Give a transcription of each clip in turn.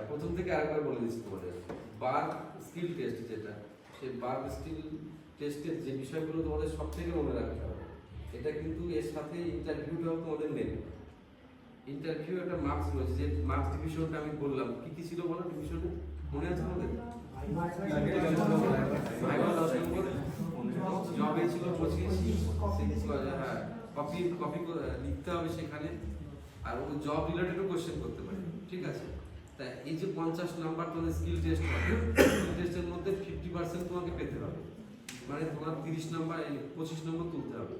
প্রথম থেকে আরেকবার বলে দিচ্ছি তোমাদের, বার স্কিল টেস্ট যেটা, সেই বার স্কিল টেস্টের যে বিষয়গুলো তোমাদের সব থেকে মনে রাখতে হবে, এটা কিন্তু এর সাথে ইন্টারভিউটাও তোমাদের নেবে। ইন্টারভিউ একটা মার্কস রয়েছে, যে মার্কস ডিভিশনটা আমি বললাম, কি কি ছিল বলো ডিভিশনে, মনে আছে আমাদের? জবে ছিল 25, হ্যাঁ কপি লিখতে হবে সেখানে, আর ও জব রিলেটেডও কোশ্চেন করতে পারে, ঠিক আছে? তাই এই যে 50 নাম্বার তোমাদের স্কিল টেস্ট হবে, স্কিল টেস্টের মধ্যে 50% তোমাকে পেতে হবে, মানে তোমার 30 নাম্বার 25 নম্বর তুলতে হবে।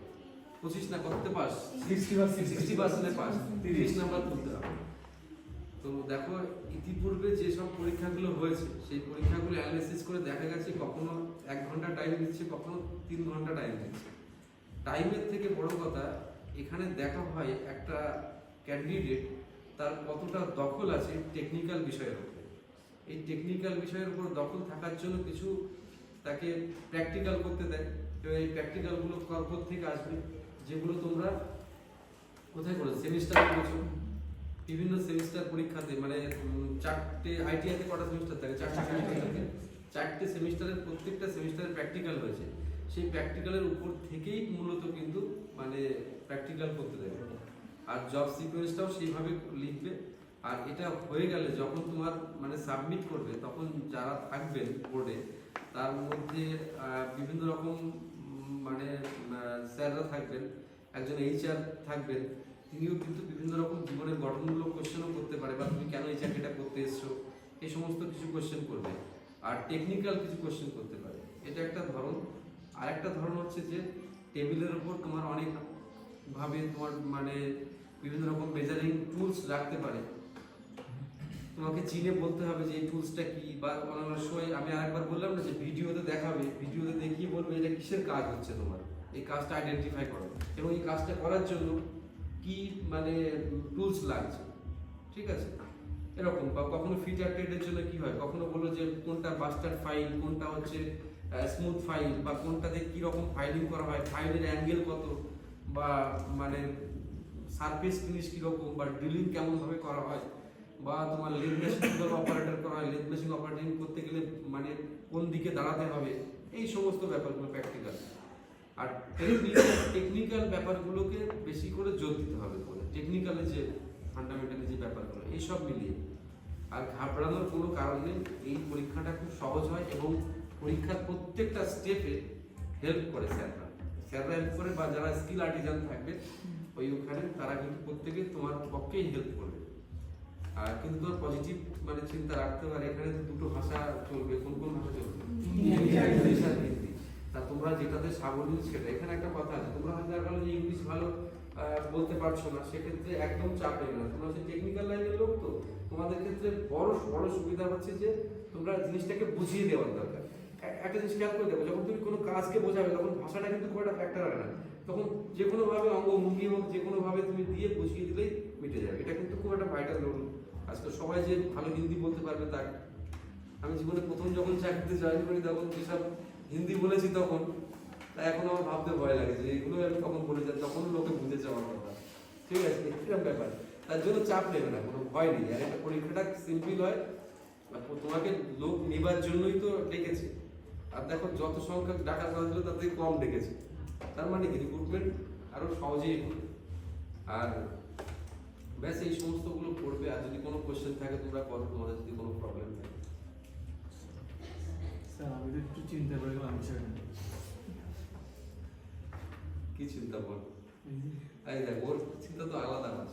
25 না কততে পাস? 60% পাস, 30 নাম্বার তুলতে হবে। তো দেখো ইতিপূর্বে যেসব পরীক্ষাগুলো হয়েছে, সেই পরীক্ষাগুলো অ্যানালিসিস করে দেখা গেছে কখনো 1 ঘন্টা টাইম দিচ্ছে, কখনো 3 ঘন্টা টাইম দিচ্ছে। টাইমের থেকে বড় কথা এখানে দেখা হয় একটা ক্যান্ডিডেট তার কতটা দখল আছে টেকনিক্যাল বিষয়ের উপরে। এই টেকনিক্যাল বিষয়ের উপর দখল থাকার জন্য কিছু তাকে প্র্যাকটিক্যাল করতে দেয়, এবং এই প্র্যাকটিক্যালগুলো কোথা থেকে আসবে, যেগুলো তোমরা কোথায় করেছো, সেমিস্টার করেছো, বিভিন্ন সেমিস্টার পরীক্ষাতে, মানে 4টে আইটিআইতে কটা সেমিস্টার থাকে? 4টে সেমিস্টার থাকে। 4টে সেমিস্টারের প্রত্যেকটা সেমিস্টারে প্র্যাকটিক্যাল হয়েছে, সেই প্র্যাকটিক্যালের উপর থেকেই মূলত কিন্তু মানে প্র্যাকটিক্যাল করতে দেবে। আর জব সিকোয়েন্সটাও সেইভাবে লিখবে। আর এটা হয়ে গেলে যখন তোমার মানে সাবমিট করবে, তখন যারা থাকবেন বোর্ডে, তার মধ্যে বিভিন্ন রকম মানে স্যাররা থাকবেন, একজন এইচআর থাকবেন, তিনিও কিন্তু বিভিন্ন রকম জীবনের গঠনমূলক কোশ্চেনও করতে পারে, বা তুমি কেন এই চাকরিটা করতে এসছো, এই সমস্ত কিছু কোশ্চেন করবে। আর টেকনিক্যাল কিছু কোশ্চেন করতে পারে, এটা একটা ধরন। আর একটা ধরন হচ্ছে যে টেবিলের উপর তোমার অনেক ভাবে তোমার মানে বিভিন্ন রকম মেজারিং টুলস রাখতে পারে, তোমাকে চিনে বলতে হবে যে এই টুলসটা কি। বা অন্যান্য সময় আমি আরেকবার বললাম না যে ভিডিওতে দেখাবে, ভিডিওতে দেখিয়ে বলবে এটা কিসের কাজ হচ্ছে, তোমার এই কাজটা আইডেন্টিফাই করো, এবং এই কাজটা করার জন্য কি মানে টুলস লাগছে, ঠিক আছে? এরকম। বা কখনো ফিচার ট্রেডের জন্য কি হয়, কখনো বলো যে কোনটা বাস্টার্ড ফাইল, কোনটা হচ্ছে স্মুথ ফাইল, বা কোনটাতে কি রকম ফাইলিং করা হয়, ফাইলের অ্যাঙ্গেল কত, বা মানে সারফেস ফিনিশ কিরকম, বা ড্রিলিং কেমন ভাবে করা হয়, বা তোমার লেদ মেশিন অপারেটর করা হয়, লেদ মেশিন অপারেটিং করতে গেলে মানে কোন দিকে দাঁড়াতে হবে, এই সমস্ত ব্যাপারগুলো প্র্যাকটিক্যাল। আর টেকনিক্যাল ব্যাপারগুলোকে বেশি করে জোর দিতে হবে, টেকনিক্যালের যে ফান্ডামেন্টালি যে ব্যাপারগুলো, এইসব মিলিয়ে। আর ঘাবড়ানোর কোনো কারণ নেই, এই পরীক্ষাটা খুব সহজ হয়, এবং পরীক্ষার প্রত্যেকটা স্টেপে হেল্প করে স্যাররা হেল্প করে, বা যারা স্কিল আর্টিজান থাকবে ওখানে, তারা কিন্তু প্রত্যেকে তোমার পক্ষেই হেল্প করবে। আর কিন্তু তোমার পজিটিভ মানে চিন্তা রাখতে পারে, এখানে তো দুটো ভাষা চলবে। কোন কোন ভাষা চলবে? ইংলিশ আর হিন্দি। তা তোমরা যেটাতে সাবলীল সেটা। এখানে একটা কথা আছে, তোমরা হয়তো দেখা গেলো যে ইংলিশ ভালো বলতে পারছো না, সেক্ষেত্রে একদম চাপ নেবে না, তোমরা হচ্ছে টেকনিক্যাল লাইনের লোক, তো তোমাদের ক্ষেত্রে বড় সুবিধা হচ্ছে যে তোমরা জিনিসটাকে বুঝিয়ে দেওয়ার দরকার। একটা জিনিস খেয়াল করে দেবো, যখন তুমি কোনো কাজকে বোঝাবে, তখন ভাষাটা কিন্তু খুব একটা ফ্যাক্টর হয় না, তখন যে কোনোভাবে অঙ্গভঙ্গি হোক, যে কোনোভাবে তুমি দিয়ে বুঝিয়ে দিলেই মিটে যাবে। এটা কিন্তু খুব একটা ভাইটাল রোল। আজকে সবাই যে ভালো হিন্দি বলতে পারবে তা, আমি জীবনে প্রথম যখন চাকরিতে জয়েন করি তখন যেসব হিন্দি বলেছি, তখন তা এখন আমার ভাবতে ভয় লাগে যে এগুলো আমি তখন বলে যাই, তখন লোকে বুঝেছে আমার কথা, ঠিক আছে? এরকম ব্যাপার। তার জন্য চাপ নেবে না, কোনো ভয় নেই। আর একটা পরীক্ষাটা সিম্পল হয়, তোমাকে লোক নেবার জন্যই তো ডেকেছে। আর দেখো যত সংখ্যক ডাকার কথা ছিল তার থেকে কম ডেকেছে, তার মানে কি রিক্রুটমেন্ট আরো সহজেই হবে। আর ব্যাস এই সমস্তগুলো পড়বে। আর যদি কোনো কোশ্চেন থাকে তোমরা করো, তোমাদের যদি কোনো প্রবলেম থাকে। স্যার আমি তো একটু চিন্তা করে গেলাম বিষয়টা। কি চিন্তা কর? এই দেখ, ওর চিন্তা তো আলাদা আছে।